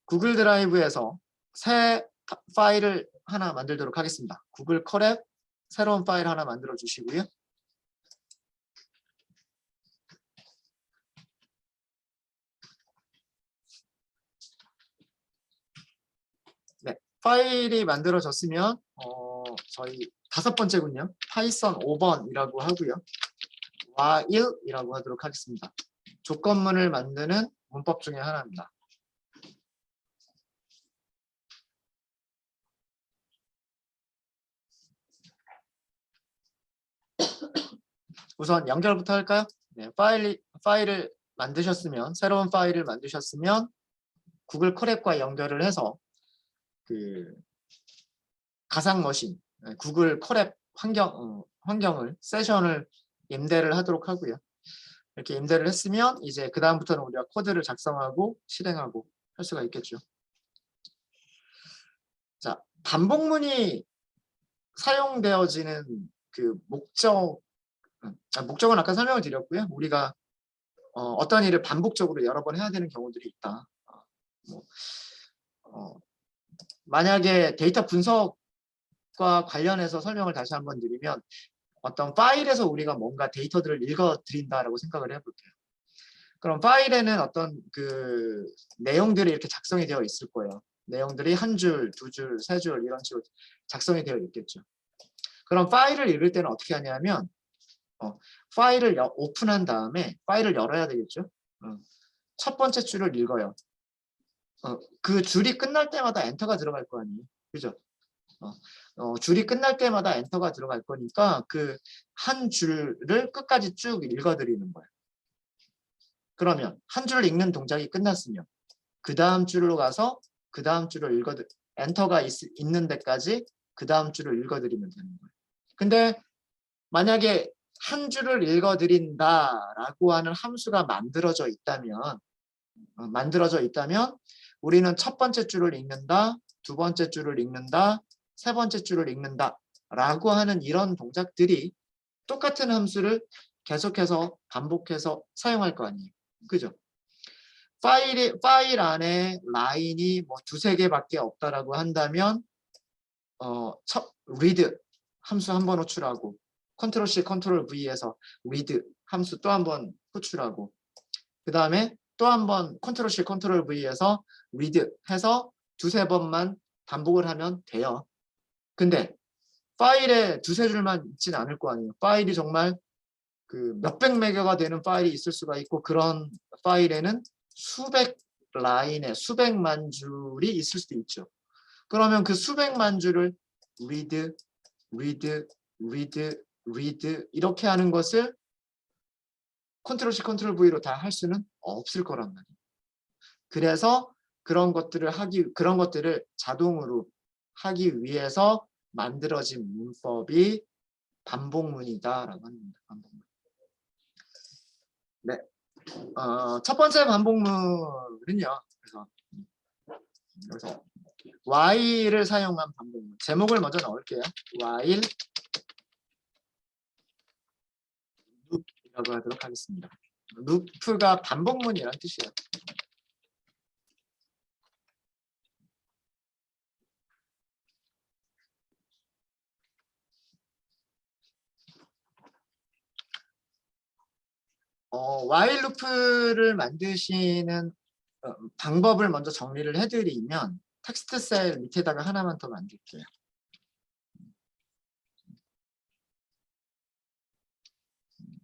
구글 드라이브에서 새 파일을 하나 만들도록 하겠습니다. 구글 컬앱 새로운 파일 하나 만들어 주시고요. 네, 파일이 만들어졌으면 저희 5번째군요. 파이썬 5번이라고 하고요. while이라고 하도록 하겠습니다. 조건문을 만드는 문법 중에 하나입니다. 우선 연결부터 할까요? 네, 파일을 만드셨으면, 새로운 파일을 만드셨으면 구글 컬앱과 연결을 해서 그 가상 머신, 구글 컬앱 환경을, 세션을 임대를 하도록 하고요. 이렇게 임대를 했으면 이제 그 다음부터는 우리가 코드를 작성하고 실행하고 할 수가 있겠죠. 자, 반복문이 사용되어지는 그 목적은 아까 설명을 드렸고요. 우리가 어떤 일을 반복적으로 여러 번 해야 되는 경우들이 있다. 만약에 데이터 분석과 관련해서 설명을 다시 한번 드리면 어떤 파일에서 우리가 뭔가 데이터들을 읽어드린다라고 생각을 해볼게요. 그럼 파일에는 어떤 그 내용들이 이렇게 작성이 되어 있을 거예요. 내용들이 한 줄, 두 줄, 세 줄 이런 식으로 작성이 되어 있겠죠. 그럼 파일을 읽을 때는 어떻게 하냐면 파일을 오픈한 다음에 파일을 열어야 되겠죠. 첫 번째 줄을 읽어요. 그 줄이 끝날 때마다 엔터가 들어갈 거 아니에요. 그죠? 줄이 끝날 때마다 엔터가 들어갈 거니까 그 한 줄을 끝까지 쭉 읽어드리는 거예요. 그러면 한 줄을 읽는 동작이 끝났으면 그 다음 줄로 가서 그 다음 줄을 엔터가 있는 데까지 그 다음 줄을 읽어드리면 되는 거예요. 근데 만약에 한 줄을 읽어드린다라고 하는 함수가 만들어져 있다면 우리는 첫 번째 줄을 읽는다, 두 번째 줄을 읽는다, 세 번째 줄을 읽는다 라고 하는 이런 동작들이 똑같은 함수를 계속해서 반복해서 사용할 거 아니에요. 그죠? 파일 안에 라인이 뭐 두세 개밖에 없다라고 한다면 read 함수 한 번 호출하고 컨트롤 C, 컨트롤 V에서 read 함수 또 한 번 호출하고 그 다음에 또 한 번 컨트롤 C, 컨트롤 V에서 read 해서 두세 번만 반복을 하면 돼요. 근데 파일에 두세 줄만 있지는 않을 거 아니에요. 파일이 정말 그 몇백 메가가 되는 파일이 있을 수가 있고 그런 파일에는 수백 라인에 수백만 줄이 있을 수도 있죠. 그러면 그 수백만 줄을 read, read, read, read 이렇게 하는 것을 컨트롤 C, 컨트롤 V로 다 할 수는 없을 거란 말이에요. 그래서 그런 것들을 자동으로 하기 위해서 만들어진 문법이 반복문이다라고 합니다. 반복문. 네. 첫 번째 반복문은요. 그래서 while을 사용한 반복문. 제목을 먼저 넣을게요. while loop이라고 하도록 하겠습니다. loop가 반복문이란 뜻이에요. while loop를 만드시는 방법을 먼저 정리를 해드리면 텍스트 셀 밑에다가 하나만 더 만들게요.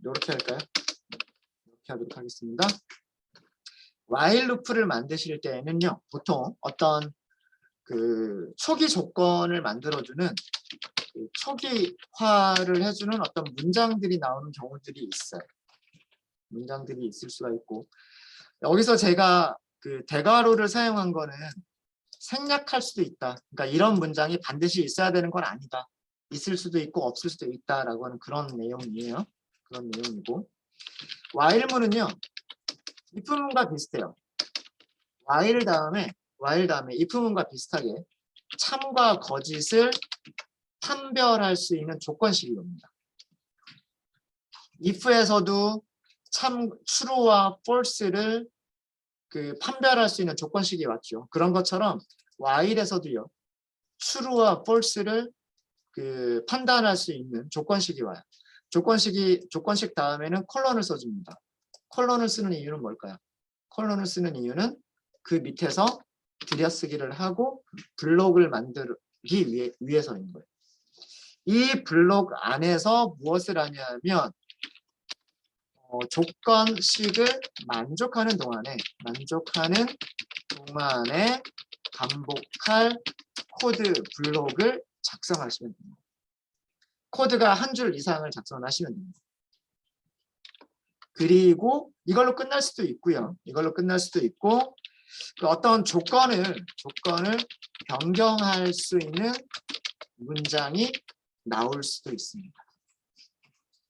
이렇게 할까요? 이렇게 하도록 하겠습니다. while loop를 만드실 때는요, 보통 어떤 그 초기 조건을 만들어주는 그 초기화를 해주는 어떤 문장들이 나오는 경우들이 있어요. 문장들이 있을 수가 있고 여기서 제가 그 대괄호를 사용한 거는 생략할 수도 있다. 그러니까 이런 문장이 반드시 있어야 되는 건 아니다. 있을 수도 있고 없을 수도 있다라고 하는 그런 내용이에요. 그런 내용이고 while문은요. if문과 비슷해요. while 다음에 if문과 비슷하게 참과 거짓을 판별할 수 있는 조건식이 옵니다. if에서도 true와 false를 그 판별할 수 있는 조건식이 왔죠. 그런 것처럼 while에서도요. true와 false를 그 판단할 수 있는 조건식이 와요. 조건식 다음에는 콜론을 써줍니다. 콜론을 쓰는 이유는 뭘까요? 콜론을 쓰는 이유는 그 밑에서 들여쓰기를 하고 블록을 만들기 위해서인 거예요. 이 블록 안에서 무엇을 하냐면 조건식을 만족하는 동안에 반복할 코드 블록을 작성하시면 됩니다. 코드가 한 줄 이상을 작성하시면 됩니다. 그리고 이걸로 끝날 수도 있고요. 이걸로 끝날 수도 있고 어떤 조건을 변경할 수 있는 문장이 나올 수도 있습니다.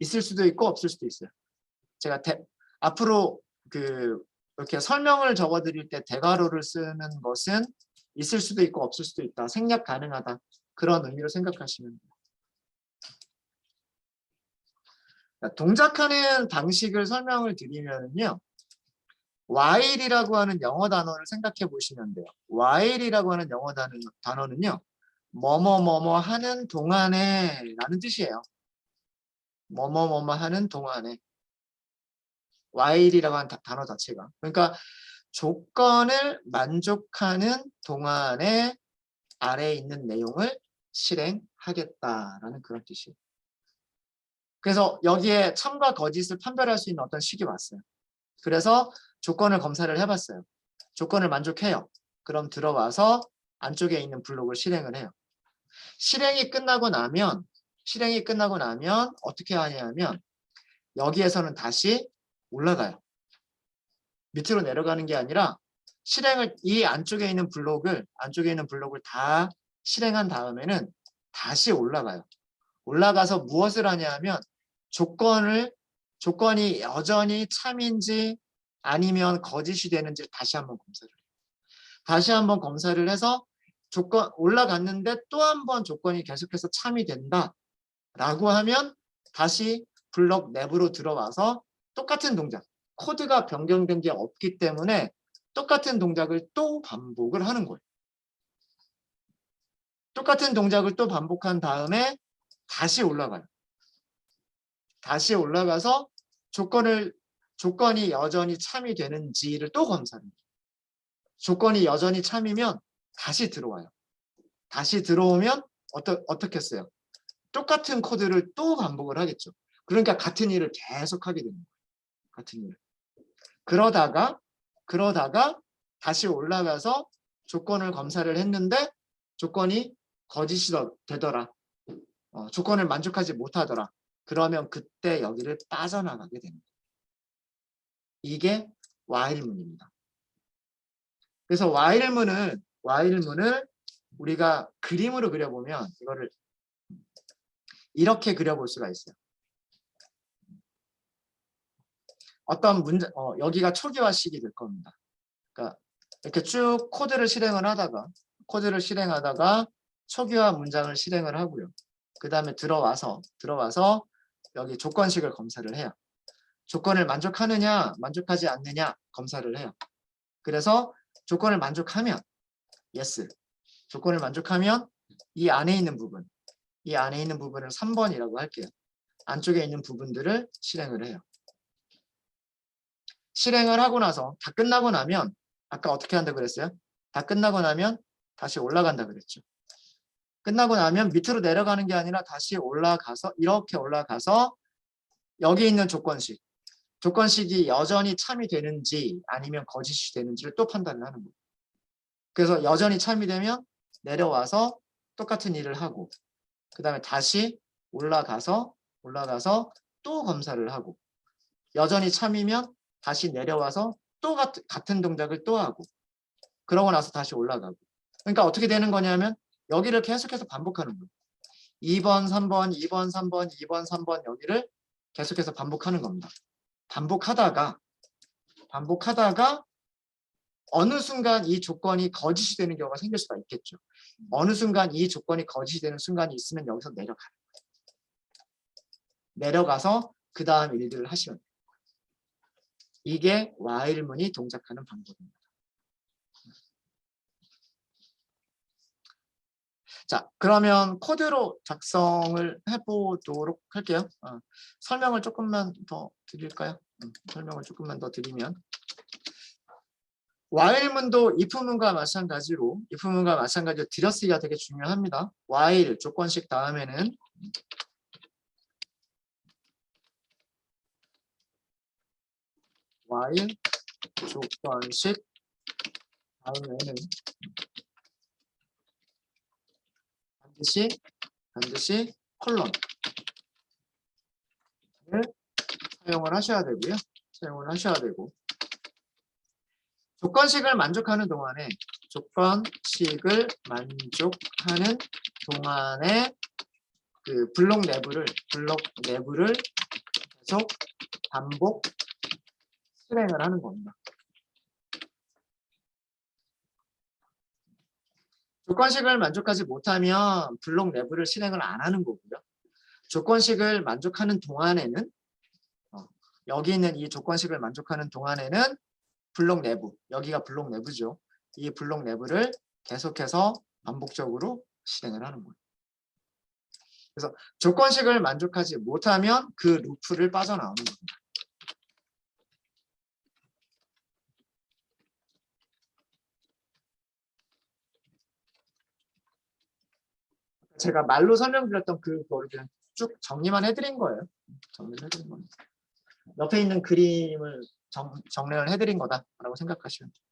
있을 수도 있고 없을 수도 있어요. 제가 앞으로 이렇게 설명을 적어드릴 때 대괄호를 쓰는 것은 있을 수도 있고 없을 수도 있다. 생략 가능하다. 그런 의미로 생각하시면 돼요. 동작하는 방식을 설명을 드리면요. while이라고 하는 영어 단어를 생각해 보시면 돼요. while이라고 하는 영어 단어는요. 뭐뭐 하는 동안에 라는 뜻이에요. 뭐뭐 하는 동안에. while이라고 하는 단어 자체가. 그러니까 조건을 만족하는 동안에 아래에 있는 내용을 실행하겠다라는 그런 뜻이에요. 그래서 여기에 참과 거짓을 판별할 수 있는 어떤 식이 왔어요. 그래서 조건을 검사를 해봤어요. 조건을 만족해요. 그럼 들어와서 안쪽에 있는 블록을 실행을 해요. 실행이 끝나고 나면 어떻게 하냐면 여기에서는 다시 올라가요. 밑으로 내려가는 게 아니라 이 안쪽에 있는 블록을 다 실행한 다음에는 다시 올라가요. 올라가서 무엇을 하냐면 조건이 여전히 참인지 아니면 거짓이 되는지 다시 한번 검사를 해요. 다시 한번 검사를 해서 올라갔는데 또 한번 조건이 계속해서 참이 된다라고 하면 다시 블록 내부로 들어와서 똑같은 동작, 코드가 변경된 게 없기 때문에 똑같은 동작을 또 반복을 하는 거예요. 똑같은 동작을 또 반복한 다음에 다시 올라가요. 다시 올라가서 조건이 여전히 참이 되는지를 또 검사를 해요. 조건이 여전히 참이면 다시 들어와요. 다시 들어오면 어떻게 했어요? 똑같은 코드를 또 반복을 하겠죠. 그러니까 같은 일을 계속 하게 되는 거예요. 같은 일을. 그러다가 다시 올라가서 조건을 검사를 했는데 조건이 거짓이 되더라. 조건을 만족하지 못하더라. 그러면 그때 여기를 빠져나가게 됩니다. 이게 while문입니다. 그래서 while문을 우리가 그림으로 그려보면 이거를 이렇게 그려볼 수가 있어요. 어떤 여기가 초기화식이 될 겁니다. 그러니까 이렇게 쭉 코드를 실행을 하다가 초기화 문장을 실행을 하고요. 그 다음에 들어와서 여기 조건식을 검사를 해요. 조건을 만족하느냐 만족하지 않느냐 검사를 해요. 그래서 조건을 만족하면 yes. 조건을 만족하면 이 안에 있는 부분을 3번이라고 할게요. 안쪽에 있는 부분들을 실행을 해요. 실행을 하고 나서 다 끝나고 나면 아까 어떻게 한다고 그랬어요? 다 끝나고 나면 다시 올라간다 그랬죠. 끝나고 나면 밑으로 내려가는 게 아니라 다시 이렇게 올라가서 여기 있는 조건식이 여전히 참이 되는지 아니면 거짓이 되는지를 또 판단을 하는 거예요. 그래서 여전히 참이 되면 내려와서 똑같은 일을 하고 그 다음에 다시 올라가서 또 검사를 하고 여전히 참이면 다시 내려와서 또 같은 동작을 또 하고 그러고 나서 다시 올라가고 그러니까 어떻게 되는 거냐면 여기를 계속해서 반복하는 거예요. 2번, 3번, 2번, 3번, 2번, 3번 여기를 계속해서 반복하는 겁니다. 반복하다가 어느 순간 이 조건이 거짓이 되는 경우가 생길 수가 있겠죠. 어느 순간 이 조건이 거짓이 되는 순간이 있으면 여기서 내려가는 거예요. 내려가서 그 다음 일들을 하시면 돼요. 이게 while문이 동작하는 방법입니다. 자, 그러면 코드로 작성을 해보도록 할게요. 설명을 조금만 더 드릴까요? 설명을 조금만 더 드리면 while문도 if문과 마찬가지로 들여쓰기가 되게 중요합니다. while 조건식 다음에는 while 조건식 다음에는 반드시 콜론을 사용을 하셔야 되고요. 조건식을 만족하는 동안에 그 블록 내부를 계속 반복 실행을 하는 겁니다. 조건식을 만족하지 못하면 블록 내부를 실행을 안 하는 거고요. 조건식을 만족하는 동안에는 여기 있는 이 조건식을 만족하는 동안에는 블록 내부, 여기가 블록 내부죠. 이 블록 내부를 계속해서 반복적으로 실행을 하는 거예요. 그래서 조건식을 만족하지 못하면 그 루프를 빠져나오는 겁니다. 제가 말로 설명드렸던 그거를 그냥 쭉 정리만 해드린 거예요. 정리해드린 겁니다. 옆에 있는 그림을 정리를 해드린 거다라고 생각하시면 돼요.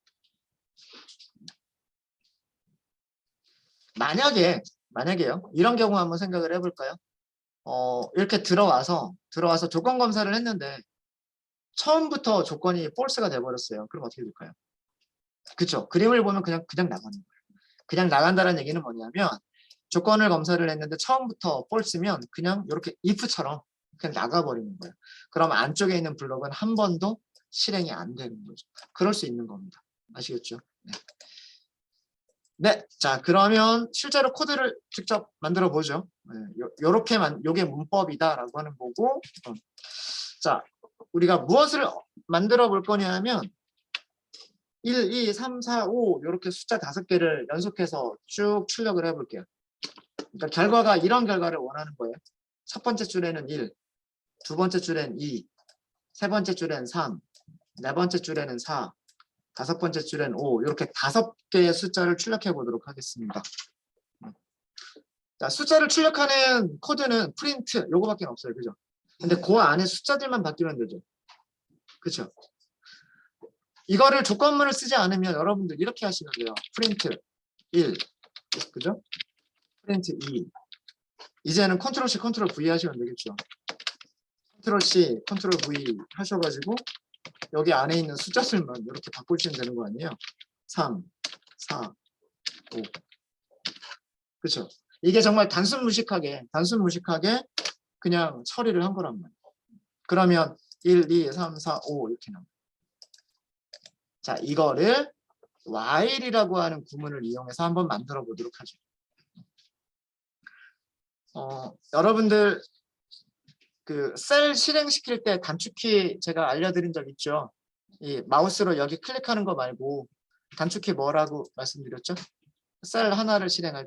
만약에요. 이런 경우 한번 생각을 해볼까요? 이렇게 들어와서 조건 검사를 했는데 처음부터 조건이 false가 돼버렸어요. 그럼 어떻게 될까요? 그렇죠. 그림을 보면 그냥 나가는 거예요. 그냥 나간다는 얘기는 뭐냐면 조건을 검사를 했는데 처음부터 false면 그냥 이렇게 if처럼 그냥 나가버리는 거예요. 그럼 안쪽에 있는 블록은 한 번도 실행이 안 되는 거죠. 그럴 수 있는 겁니다. 아시겠죠? 네. 자, 그러면 실제로 코드를 직접 만들어 보죠. 요게 문법이다라고 하는 거고. 자, 우리가 무엇을 만들어 볼 거냐면 1, 2, 3, 4, 5 이렇게 숫자 5개를 연속해서 쭉 출력을 해볼게요. 그러니까 결과가 이런 결과를 원하는 거예요. 첫 번째 줄에는 1, 두 번째 줄엔 2, 세 번째 줄엔 3, 네 번째 줄에는 4, 다섯 번째 줄엔 5 이렇게 5개의 숫자를 출력해 보도록 하겠습니다. 자, 숫자를 출력하는 코드는 프린트 요거밖에 없어요. 그죠? 근데 그 안에 숫자들만 바뀌면 되죠. 그렇죠? 이거를 조건문을 쓰지 않으면 여러분들 이렇게 하시면 돼요. 프린트 1, 그죠? 프린트 2. 이제는 컨트롤 C, 컨트롤 V 하시면 되겠죠. 컨트롤 C, 컨트롤 V 하셔가지고 여기 안에 있는 숫자들만 이렇게 바꾸시면 되는 거 아니에요? 3, 4, 5. 그렇죠? 이게 정말 단순 무식하게 그냥 처리를 한 거란 말이에요. 그러면 1, 2, 3, 4, 5 이렇게 나옵니다. 자, 이거를 while이라고 하는 구문을 이용해서 한번 만들어 보도록 하죠. 여러분들 그 셀 실행시킬 때 단축키 제가 알려드린 적 있죠? 이 마우스로 여기 클릭하는 거 말고 단축키 뭐라고 말씀드렸죠? 셀 하나를 실행할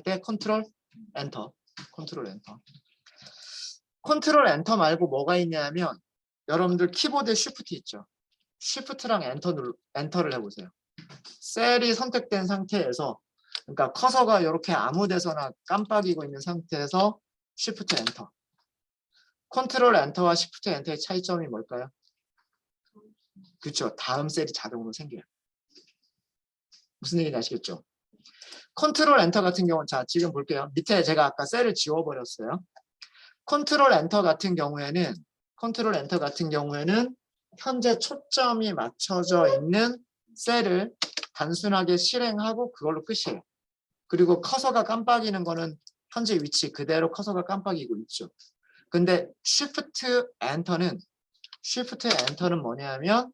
때 컨트롤 엔터, 컨트롤 엔터 말고 뭐가 있냐면 여러분들 키보드에 쉬프트 있죠? 쉬프트랑 엔터를 해보세요. 셀이 선택된 상태에서 그러니까 커서가 이렇게 아무 데서나 깜빡이고 있는 상태에서 쉬프트 엔터. 컨트롤 엔터와 쉬프트 엔터의 차이점이 뭘까요? 그렇죠. 다음 셀이 자동으로 생겨요. 무슨 얘기인지 아시겠죠? 컨트롤 엔터 같은 경우는 자 지금 볼게요. 밑에 제가 아까 셀을 지워버렸어요. 컨트롤 엔터 같은 경우에는 현재 초점이 맞춰져 있는 셀을 단순하게 실행하고 그걸로 끝이에요. 그리고 커서가 깜빡이는 거는 현재 위치 그대로 커서가 깜빡이고 있죠. 근데 Shift Enter는 뭐냐면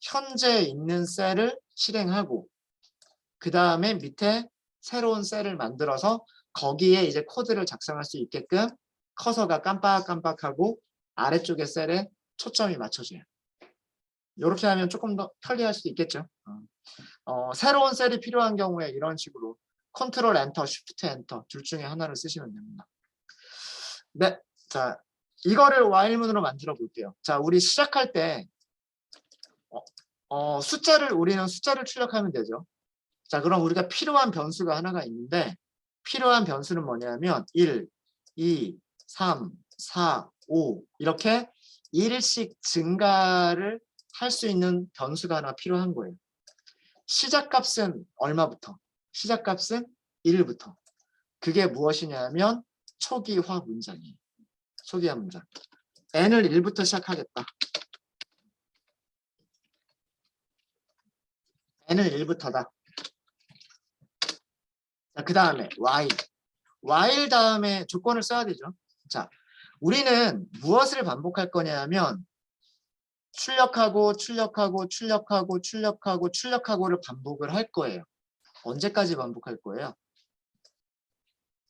현재 있는 셀을 실행하고 그 다음에 밑에 새로운 셀을 만들어서 거기에 이제 코드를 작성할 수 있게끔 커서가 깜빡깜빡하고 아래쪽의 셀에 초점이 맞춰져요. 이렇게 하면 조금 더 편리할 수도 있겠죠. 새로운 셀이 필요한 경우에 이런 식으로 컨트롤 엔터, 쉬프트 엔터 둘 중에 하나를 쓰시면 됩니다. 네, 자 이거를 while문으로 만들어 볼게요. 자, 우리 시작할 때 우리는 숫자를 출력하면 되죠. 자, 그럼 우리가 필요한 변수가 하나가 있는데 필요한 변수는 뭐냐면 1, 2, 3, 4, 5 이렇게 1씩 증가를 할 수 있는 변수가 하나 필요한 거예요. 시작값은 얼마부터? 시작값은 1부터. 그게 무엇이냐면 초기화 문장이에요. 초기화 문장. n을 1부터 시작하겠다. n은 1부터다. 자, 그 다음에 while. while 다음에 조건을 써야 되죠. 자, 우리는 무엇을 반복할 거냐면 출력하고 출력하고 출력하고 출력하고 출력하고를 반복을 할 거예요. 언제까지 반복할 거예요?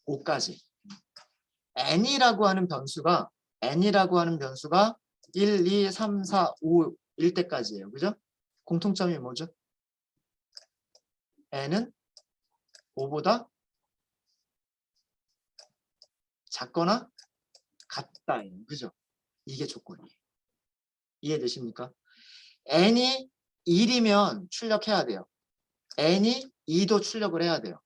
5까지. n이라고 하는 변수가 1, 2, 3, 4, 5일 때까지예요. 그죠? 공통점이 뭐죠? n은 5보다 작거나 같다예요. 그죠? 이게 조건이에요. 이해되십니까? n이 1이면 출력해야 돼요. n이 2도 출력을 해야 돼요.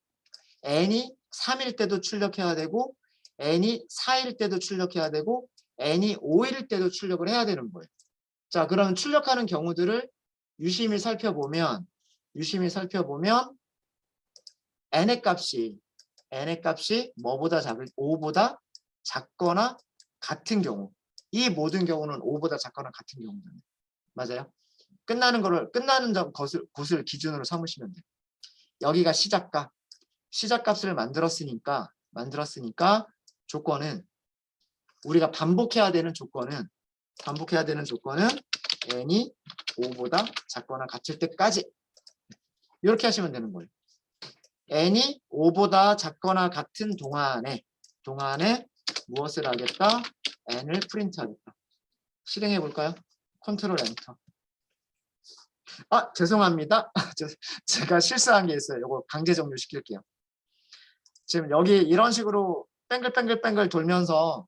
n이 3일 때도 출력해야 되고 n이 4일 때도 출력해야 되고 n이 5일 때도 출력을 해야 되는 거예요. 자, 그럼 출력하는 경우들을 유심히 살펴보면 n의 값이 뭐보다 5보다 작거나 같은 경우, 이 모든 경우는 5보다 작거나 같은 경우잖아요. 맞아요? 끝나는 곳을 기준으로 삼으시면 돼요. 여기가 시작값을 만들었으니까 조건은 우리가 반복해야 되는 조건은 n이 5보다 작거나 같을 때까지 이렇게 하시면 되는 거예요. n이 5보다 작거나 같은 동안에 무엇을 하겠다? n을 프린트하겠다. 실행해 볼까요? 컨트롤 엔터. 죄송합니다. 제가 실수한 게 있어요. 이거 강제 종료시킬게요. 지금 여기 이런 식으로 뱅글뱅글 돌면서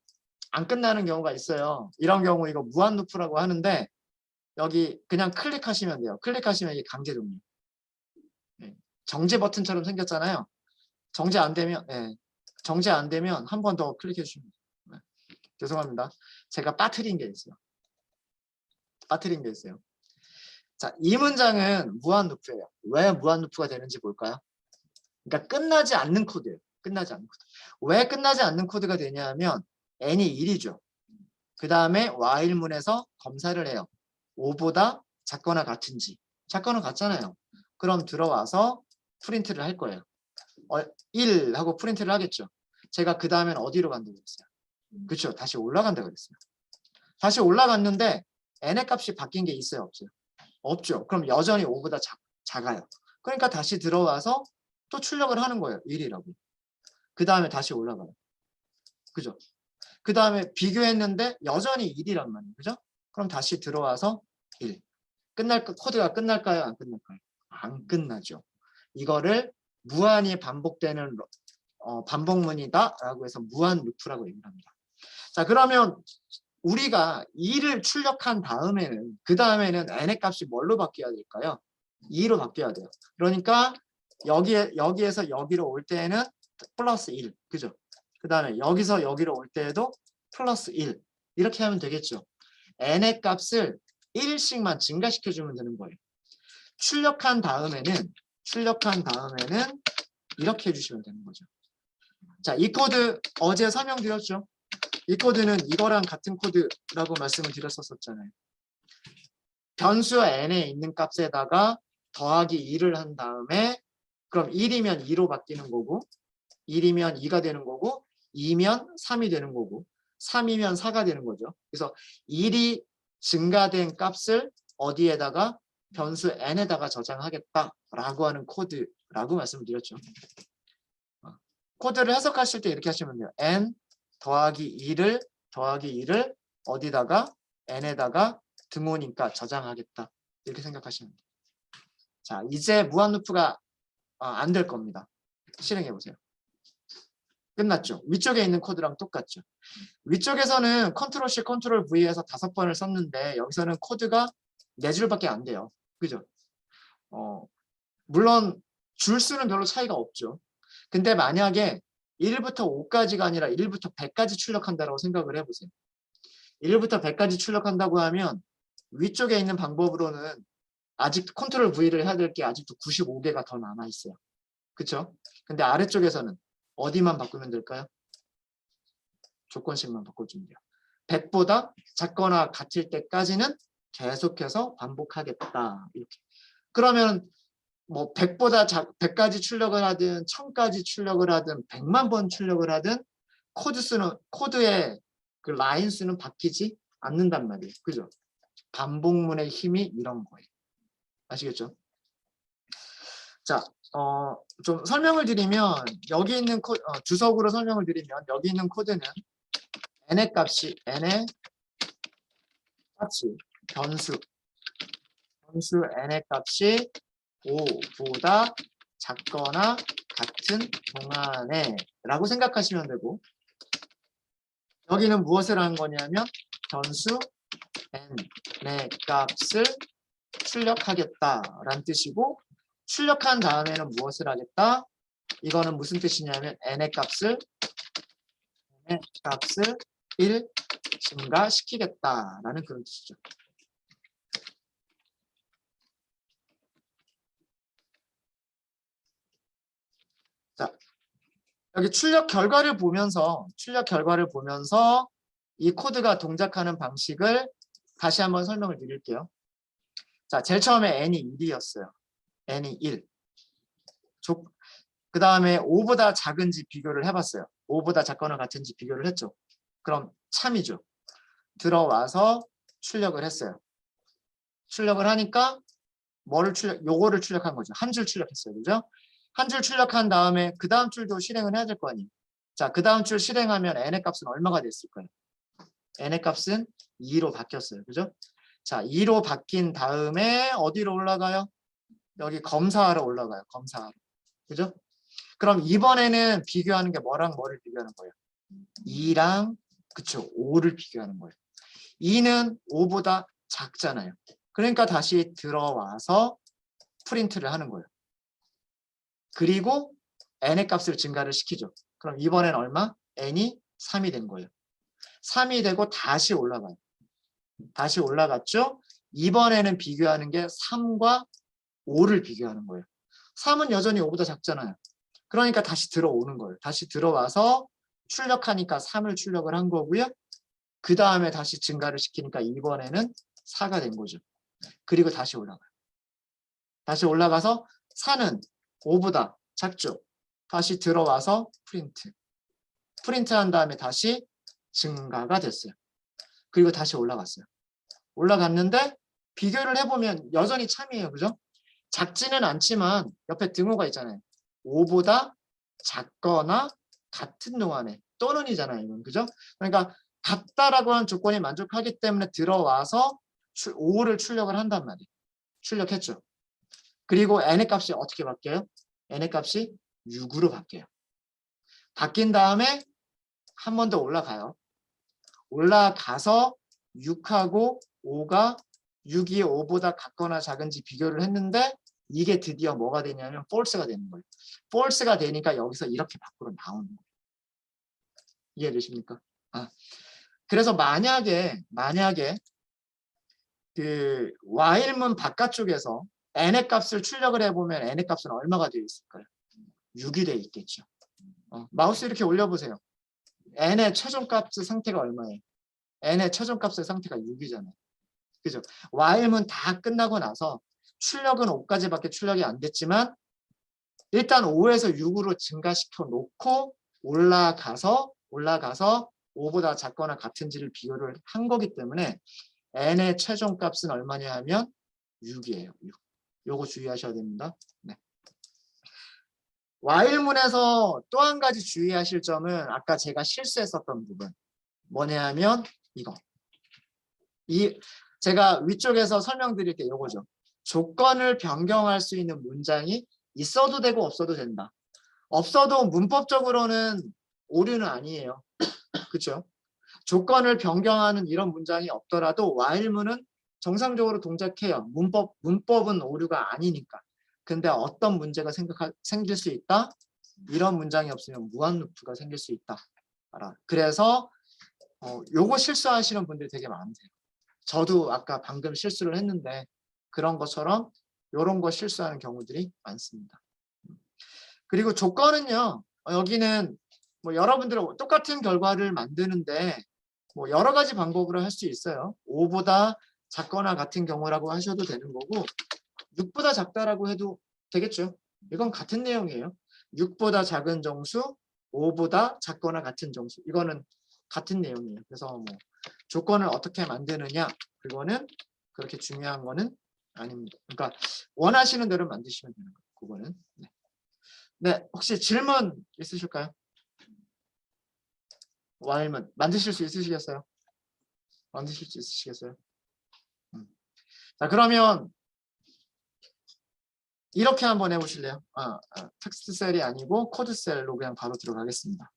안 끝나는 경우가 있어요. 이런 경우 이거 무한 루프라고 하는데 여기 그냥 클릭하시면 돼요. 클릭하시면 이게 강제 종료. 정지 버튼처럼 생겼잖아요. 정지 안 되면 한 번 더 클릭해 주시면 돼요. 죄송합니다. 제가 빠뜨린 게 있어요. 자, 이 문장은 무한 루프예요. 왜 무한 루프가 되는지 볼까요? 그러니까 끝나지 않는 코드예요. 왜 끝나지 않는 코드가 되냐면 n이 1이죠. 그 다음에 while문에서 검사를 해요. 5보다 작거나 같은지. 작거나 같잖아요. 그럼 들어와서 프린트를 할 거예요. 1 하고 프린트를 하겠죠. 제가 그 다음엔 어디로 간다고 그랬어요? 그렇죠. 다시 올라간다고 그랬어요. 다시 올라갔는데 n의 값이 바뀐 게 있어요? 없어요? 없죠. 그럼 여전히 5보다 작아요. 그러니까 다시 들어와서 또 출력을 하는 거예요. 1이라고. 그 다음에 다시 올라가요. 그죠? 그 다음에 비교했는데 여전히 1이란 말이에요. 그죠? 그럼 다시 들어와서 1. 코드가 끝날까요? 안 끝날까요? 안 끝나죠. 이거를 무한히 반복되는 반복문이다 라고 해서 무한 루프라고 얘기를 합니다. 자, 그러면 우리가 2를 출력한 다음에는 그 다음에는 n의 값이 뭘로 바뀌어야 될까요? 2로 바뀌어야 돼요. 그러니까 여기에서 여기로 올 때에는 플러스 1. 그죠? 그 다음에 여기서 여기로 올 때에도 플러스 1. 이렇게 하면 되겠죠. n의 값을 1씩만 증가시켜주면 되는 거예요. 출력한 다음에는 이렇게 해주시면 되는 거죠. 자, 이 코드 어제 설명드렸죠. 이 코드는 이거랑 같은 코드라고 말씀을 드렸었잖아요. 변수 n에 있는 값에다가 더하기 2를 한 다음에 그럼 1이면 2로 바뀌는 거고 1이면 2가 되는 거고 2면 3이 되는 거고 3이면 4가 되는 거죠. 그래서 1이 증가된 값을 어디에다가 변수 n에다가 저장하겠다라고 하는 코드라고 말씀드렸죠. 코드를 해석하실 때 이렇게 하시면 돼요. n 더하기 2를 어디다가 n에다가 등호니까 저장하겠다. 이렇게 생각하시면 돼요. 자, 이제 무한루프가 안 될 겁니다. 실행해 보세요. 끝났죠? 위쪽에 있는 코드랑 똑같죠? 위쪽에서는 컨트롤 C, 컨트롤 V에서 5번을 썼는데 여기서는 코드가 4줄밖에 안 돼요. 그죠? 물론 줄 수는 별로 차이가 없죠. 근데 만약에 1부터 5까지가 아니라 1부터 100까지 출력한다고 생각을 해보세요. 1부터 100까지 출력한다고 하면 위쪽에 있는 방법으로는 아직 컨트롤 V를 해야 될 게 아직도 95개가 더 남아있어요. 그쵸? 근데 아래쪽에서는 어디만 바꾸면 될까요? 조건식만 바꿔주면 돼요. 100보다 작거나 같을 때까지는 계속해서 반복하겠다. 이렇게. 그러면 뭐 100보다 100까지 출력을 하든 1000까지 출력을 하든 100만 번 출력을 하든 코드의 그 라인 수는 바뀌지 않는단 말이에요. 그죠? 반복문의 힘이 이런 거예요. 아시겠죠? 자, 좀 설명을 드리면 여기 있는 주석으로 설명을 드리면 여기 있는 코드는 n의 값이 변수 n의 값이 5보다 작거나 같은 동안에 라고 생각하시면 되고, 여기는 무엇을 한 거냐면 변수 n의 값을 출력하겠다라는 뜻이고, 출력한 다음에는 무엇을 하겠다? 이거는 무슨 뜻이냐면 n의 값을 1 증가시키겠다라는 그런 뜻이죠. 자, 여기 출력 결과를 보면서 이 코드가 동작하는 방식을 다시 한번 설명을 드릴게요. 자, 제일 처음에 n이 1이었어요. n이 1. 그 다음에 5보다 작은지 비교를 해봤어요. 5보다 작거나 같은지 비교를 했죠. 그럼 참이죠. 들어와서 출력을 했어요. 출력을 하니까 요거를 출력한 거죠. 한 줄 출력했어요. 그죠? 한 줄 출력한 다음에 그 다음 줄도 실행을 해야 될 거 아니에요. 자, 그 다음 줄 실행하면 n의 값은 얼마가 됐을까요? n의 값은 2로 바뀌었어요. 그죠? 자, 2로 바뀐 다음에 어디로 올라가요? 여기 검사하러 올라가요. 검사하러. 그죠? 그럼 이번에는 비교하는 게 뭐랑 뭐를 비교하는 거예요? 2랑 그쵸 5를 비교하는 거예요. 2는 5보다 작잖아요. 그러니까 다시 들어와서 프린트를 하는 거예요. 그리고 n의 값을 증가를 시키죠. 그럼 이번엔 얼마? n이 3이 된 거예요. 3이 되고 다시 올라가요. 다시 올라갔죠? 이번에는 비교하는 게 3과 5를 비교하는 거예요. 3은 여전히 5보다 작잖아요. 그러니까 다시 들어오는 거예요. 다시 들어와서 출력하니까 3을 출력을 한 거고요. 그 다음에 다시 증가를 시키니까 이번에는 4가 된 거죠. 그리고 다시 올라가요. 다시 올라가서 4는 5보다 작죠. 다시 들어와서 프린트한 다음에 다시 증가가 됐어요. 그리고 다시 올라갔어요. 올라갔는데 비교를 해보면 여전히 참이에요. 그죠? 작지는 않지만 옆에 등호가 있잖아요. 5보다 작거나 같은 동안에 또는이잖아요. 이건 그죠? 그러니까 같다라고 하는 조건이 만족하기 때문에 들어와서 5를 출력을 한단 말이에요. 출력했죠. 그리고 n의 값이 어떻게 바뀌어요? n의 값이 6으로 바뀌어요. 바뀐 다음에 한 번 더 올라가요. 올라가서 6하고 5가 6이 5보다 같거나 작은지 비교를 했는데 이게 드디어 뭐가 되냐면 false가 되는 거예요. false가 되니까 여기서 이렇게 밖으로 나오는 거예요. 이해되십니까? 그래서 만약에 그 while문 바깥쪽에서 n의 값을 출력을 해보면 n의 값은 얼마가 되어 있을까요? 6이 되어 있겠죠. 마우스 이렇게 올려보세요. n의 최종값 상태가 얼마예요? n의 최종값의 상태가 6이잖아요. 그죠? while문 다 끝나고 나서 출력은 5까지밖에 출력이 안 됐지만 일단 5에서 6으로 증가시켜 놓고 올라가서 5보다 작거나 같은지를 비교를 한 거기 때문에 n의 최종값은 얼마냐 하면 6이에요. 6. 요거 주의하셔야 됩니다. 네. while문에서 또 한 가지 주의하실 점은 아까 제가 실수했었던 부분 뭐냐 하면 이거 제가 위쪽에서 설명드릴 게 요거죠. 조건을 변경할 수 있는 문장이 있어도 되고 없어도 된다. 없어도 문법적으로는 오류는 아니에요. 그렇죠? 조건을 변경하는 이런 문장이 없더라도 while문은 정상적으로 동작해요. 문법은 오류가 아니니까. 근데 어떤 문제가 생길 수 있다? 이런 문장이 없으면 무한 루프가 생길 수 있다. 그래서 요거 실수하시는 분들이 되게 많으세요. 저도 아까 방금 실수를 했는데 그런 것처럼 이런 거 실수하는 경우들이 많습니다. 그리고 조건은요. 여기는 뭐 여러분들은 똑같은 결과를 만드는데 뭐 여러 가지 방법으로 할 수 있어요. 5보다 작거나 같은 경우라고 하셔도 되는 거고 6보다 작다라고 해도 되겠죠. 이건 같은 내용이에요. 6보다 작은 정수, 5보다 작거나 같은 정수. 이거는 같은 내용이에요. 그래서 뭐 조건을 어떻게 만드느냐 그거는 그렇게 중요한 거는 아닙니다. 그러니까 원하시는 대로 만드시면 되는 거예요. 그거는. 네. 네, 혹시 질문 있으실까요? while문 만드실 수 있으시겠어요? 만드실 수 있으시겠어요? 자, 그러면 이렇게 한번 해보실래요? 텍스트 셀이 아니고 코드 셀로 그냥 바로 들어가겠습니다.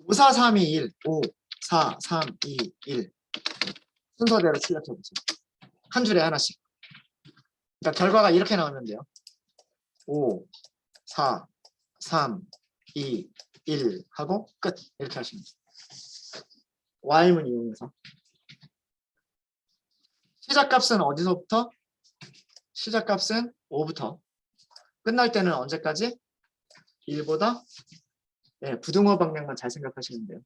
5, 4, 3, 2, 1, 5, 4, 3, 2, 1 순서대로 출력해보세요. 한 줄에 하나씩. 그러니까 결과가 이렇게 나오면 돼요. 5, 4, 3, 2, 1 하고 끝. 이렇게 하시면 돼요. while문 이용해서. 시작값은 어디서부터? 시작값은 5부터. 끝날 때는 언제까지? 1보다 네, 부등호 방향만 잘 생각하시면 돼요.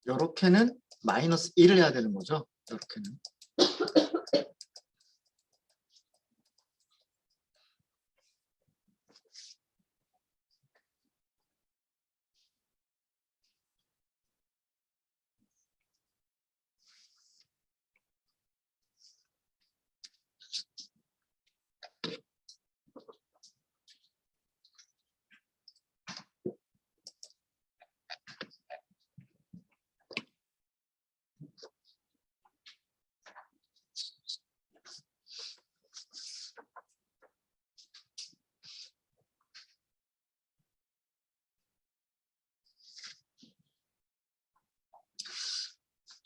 요렇게는 마이너스 1을 해야 되는 거죠. 요렇게는.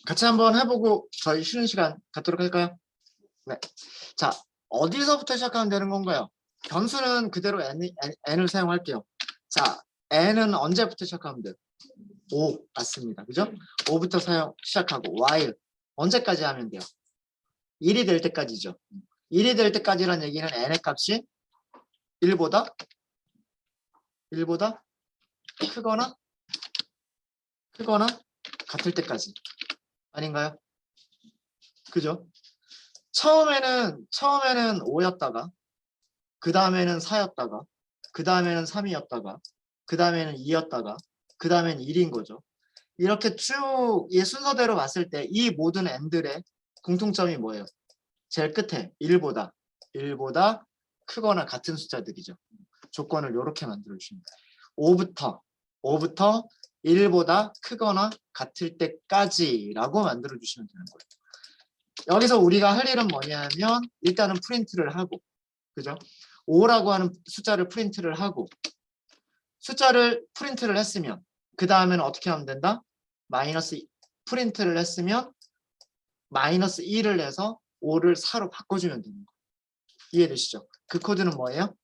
같이 한번 해보고 저희 쉬는 시간 갖도록 할까요? 네. 자, 어디서부터 시작하면 되는 건가요? 변수는 그대로 n을 사용할게요. 자, n은 언제부터 시작하면 돼요? 5 맞습니다. 그죠? 5부터 시작하고 while 언제까지 하면 돼요? 1이 될 때까지죠. 1이 될 때까지란 얘기는 n의 값이 1보다 크거나 같을 때까지 아닌가요? 그죠? 처음에는 5였다가 그 다음에는 4였다가 그 다음에는 3이었다가 그 다음에는 2였다가 그 다음에는 1인 거죠. 이렇게 쭉 이 순서대로 봤을 때 이 모든 n들의 공통점이 뭐예요? 제일 끝에 1보다 크거나 같은 숫자들이죠. 조건을 이렇게 만들어주시면 돼요. 5부터 1보다 크거나 같을 때까지라고 만들어주시면 되는 거예요. 여기서 우리가 할 일은 뭐냐면 일단은 프린트를 하고 그죠? 5라고 하는 숫자를 프린트를 하고 숫자를 프린트를 했으면 그 다음에는 어떻게 하면 된다? 프린트를 했으면 마이너스 1을 내서 5를 4로 바꿔주면 되는 거예요. 이해되시죠? 그 코드는 뭐예요?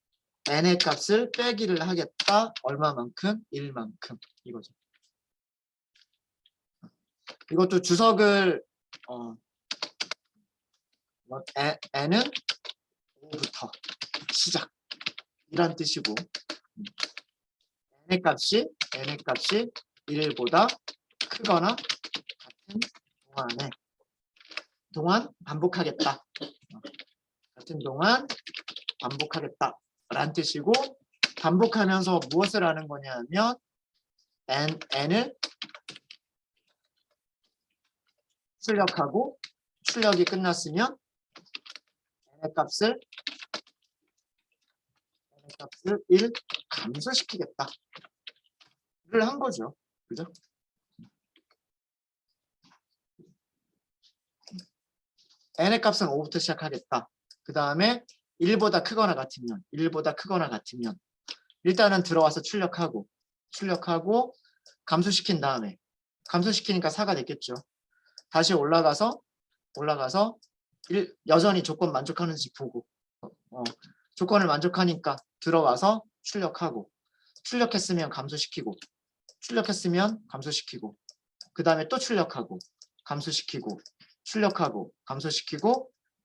n의 값을 빼기를 하겠다. 얼마만큼? 1만큼. 이거죠. 이것도 주석을 n은 5부터 시작 이란 뜻이고 n의 값이 1보다 크거나 같은 동안 반복하겠다. 같은 동안 반복하겠다 라는 뜻이고, 반복하면서 무엇을 하는 거냐면 n을 출력하고, 출력이 끝났으면 n의 값을 1 감소시키겠다 를 한 거죠. 그죠? n의 값은 5부터 시작하겠다. 그 다음에 1보다 크거나 같으면 일단은 들어와서 출력하고 감소시킨 다음에, 감소시키니까 4가 됐겠죠. 다시 올라가서 여전히 조건 만족하는지 보고, 조건을 만족하니까 들어와서 출력하고, 출력했으면 감소시키고, 그 다음에 또 출력하고 감소시키고,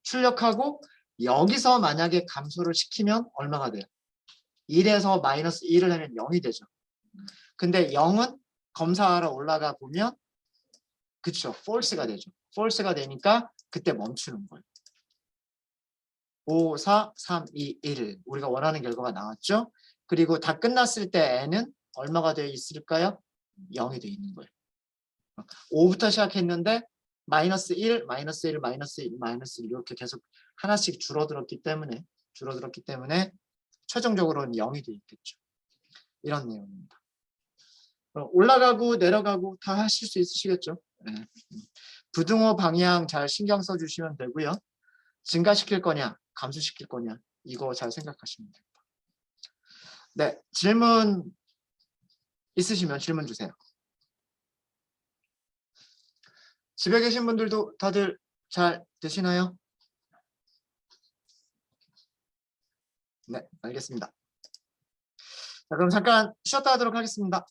출력하고, 여기서 만약에 감소를 시키면 얼마가 돼요? 1에서 마이너스 1을 하면 0이 되죠. 근데 0은 검사하러 올라가 보면 그쵸, false가 되죠. false가 되니까 그때 멈추는 거예요. 5, 4, 3, 2, 1 우리가 원하는 결과가 나왔죠. 그리고 다 끝났을 때 n은 얼마가 되어 있을까요? 0이 되어 있는 거예요. 5부터 시작했는데 마이너스 1, 마이너스 1, 마이너스 1, 마이너스 1 이렇게 계속 하나씩 줄어들었기 때문에 최종적으로는 0이 되어 있겠죠. 이런 내용입니다. 올라가고 내려가고 다 하실 수 있으시겠죠. 네. 부등호 방향 잘 신경 써주시면 되고요. 증가시킬 거냐 감소시킬 거냐 이거 잘 생각하시면 됩니다. 네, 질문 있으시면 질문 주세요. 집에 계신 분들도 다들 잘 되시나요? 네, 알겠습니다. 자, 그럼 잠깐 쉬었다 하도록 하겠습니다.